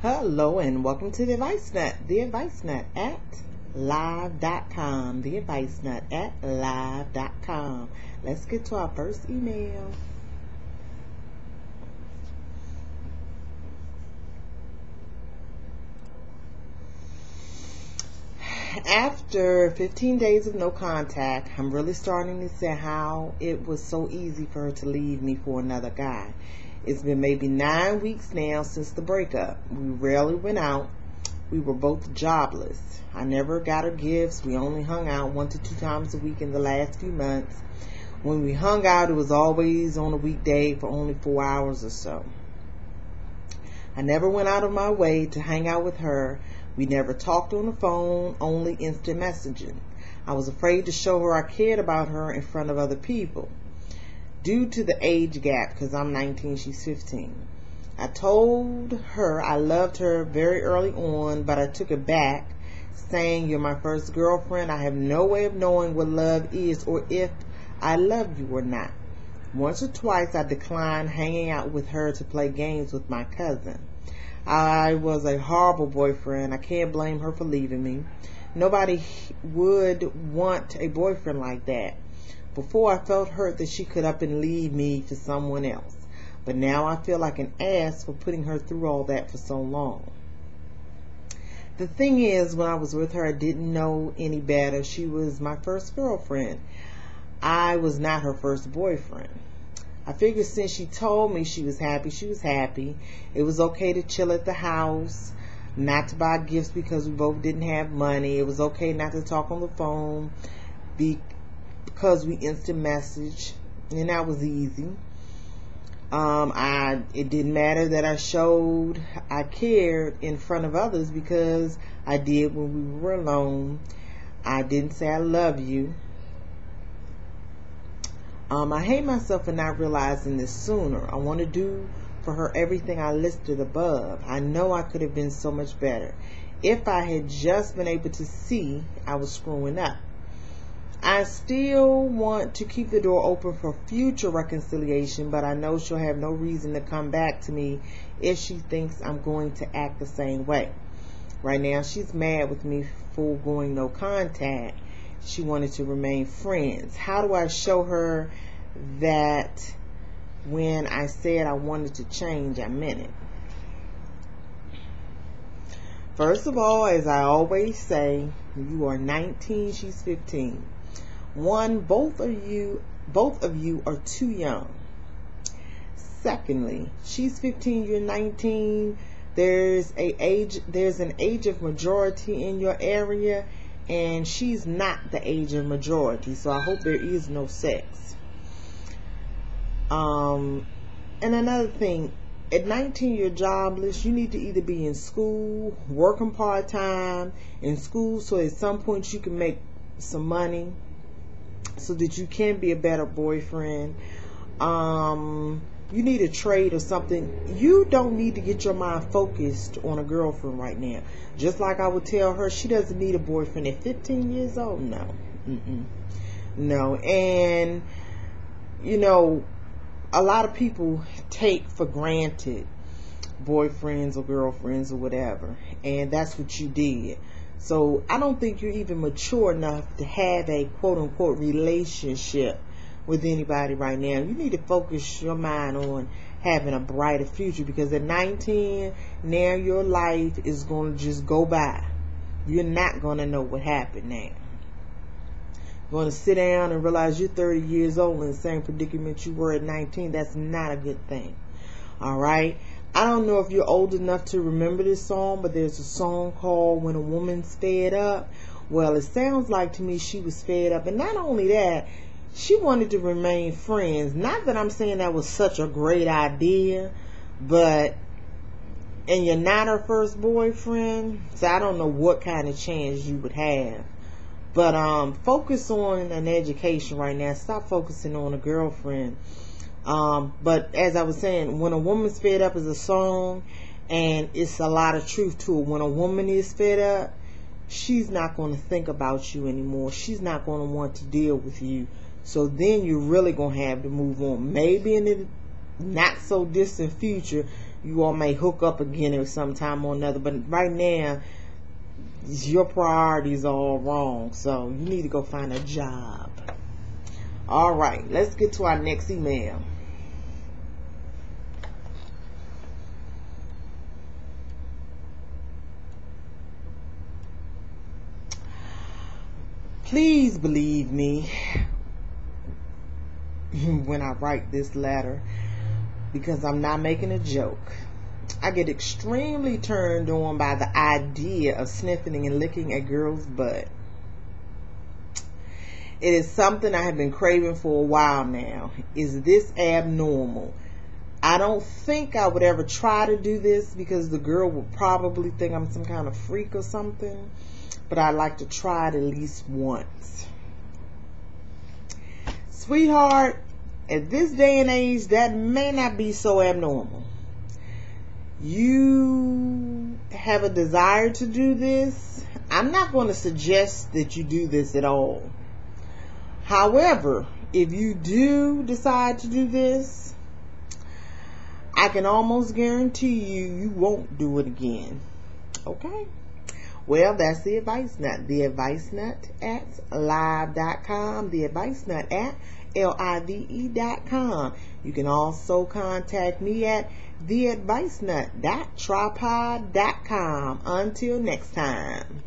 Hello and welcome to the Advice Nut. The Advice Nut at live.com. The Advice Nut at live.com. Let's get to our first email. After 15 days of no contact, I'm really starting to see how it was so easy for her to leave me for another guy. It's been maybe 9 weeks now since the breakup. We rarely went out. We were both jobless. I never got her gifts. We only hung out 1 to 2 times a week in the last few months. When we hung out, it was always on a weekday for only 4 hours or so. I never went out of my way to hang out with her. We never talked on the phone, only instant messaging. I was afraid to show her I cared about her in front of other people, due to the age gap, because I'm 19, she's 15. I told her I loved her very early on, but I took it back, saying, "You're my first girlfriend. I have no way of knowing what love is or if I love you or not." Once or twice I declined hanging out with her to play games with my cousin. I was a horrible boyfriend. I can't blame her for leaving me. Nobody would want a boyfriend like that. Before, I felt hurt that she could up and leave me for someone else. But now I feel like an ass for putting her through all that for so long. The thing is, when I was with her, I didn't know any better. She was my first girlfriend. I was not her first boyfriend. I figured since she told me she was happy, she was happy. It was okay to chill at the house, not to buy gifts because we both didn't have money. It was okay not to talk on the phone because we instant message, and that was easy. It didn't matter that I showed I cared in front of others because I did when we were alone. I didn't say I love you. I hate myself for not realizing this sooner. I want to do for her everything I listed above. I know I could have been so much better if I had just been able to see I was screwing up. I still want to keep the door open for future reconciliation, but I know she'll have no reason to come back to me if she thinks I'm going to act the same way. Right now, she's mad with me for going no contact. She wanted to remain friends. How do I show her that when I said I wanted to change, I meant it? First of all, as I always say, you are 19, she's 15. One, both of you are too young. Secondly, she's 15, you're 19. There's an age of majority in your area, and she's not the age of majority. So I hope there is no sex. And another thing, at 19, you're jobless. You need to either be in school, working part-time in school, so at some point you can make some money so that you can be a better boyfriend. You need a trade or something. You don't need to get your mind focused on a girlfriend right now. Just like I would tell her, she doesn't need a boyfriend at 15 years old. No. No. And, you know, a lot of people take for granted boyfriends or girlfriends or whatever, and that's what you did. So I don't think you're even mature enough to have a quote-unquote relationship with anybody right now. You need to focus your mind on having a brighter future, because at 19, now your life is going to just go by. You're not going to know what happened now. You're going to sit down and realize you're 30 years old in the same predicament you were at 19. That's not a good thing. All right? I don't know if you're old enough to remember this song, but there's a song called When a Woman's Fed Up. Well, it sounds like to me she was fed up. And not only that, she wanted to remain friends. Not that I'm saying that was such a great idea, but, and you're not her first boyfriend, so I don't know what kind of chance you would have. But focus on an education right now. Stop focusing on a girlfriend. But as I was saying, When a Woman's Fed Up is a song, and it's a lot of truth to it. When a woman is fed up, she's not going to think about you anymore. She's not going to want to deal with you. So then you're really going to have to move on. Maybe in the not so distant future, you all may hook up again at some time or another. But right now, your priorities are all wrong. So you need to go find a job. All right, let's get to our next email. Please believe me when I write this letter, because I'm not making a joke. I get extremely turned on by the idea of sniffing and licking a girl's butt. It is something I have been craving for a while now. Is this abnormal? I don't think I would ever try to do this because the girl would probably think I'm some kind of freak or something. But I'd like to try it at least once. Sweetheart, at this day and age, that may not be so abnormal. You have a desire to do this. I'm not going to suggest that you do this at all. However, if you do decide to do this, I can almost guarantee you won't do it again. Okay? Well, that's the Advice Nut. The Advice Nut at live.com. The Advice Nut at live.com. You can also contact me at theadvicenut.tripod.com. Until next time.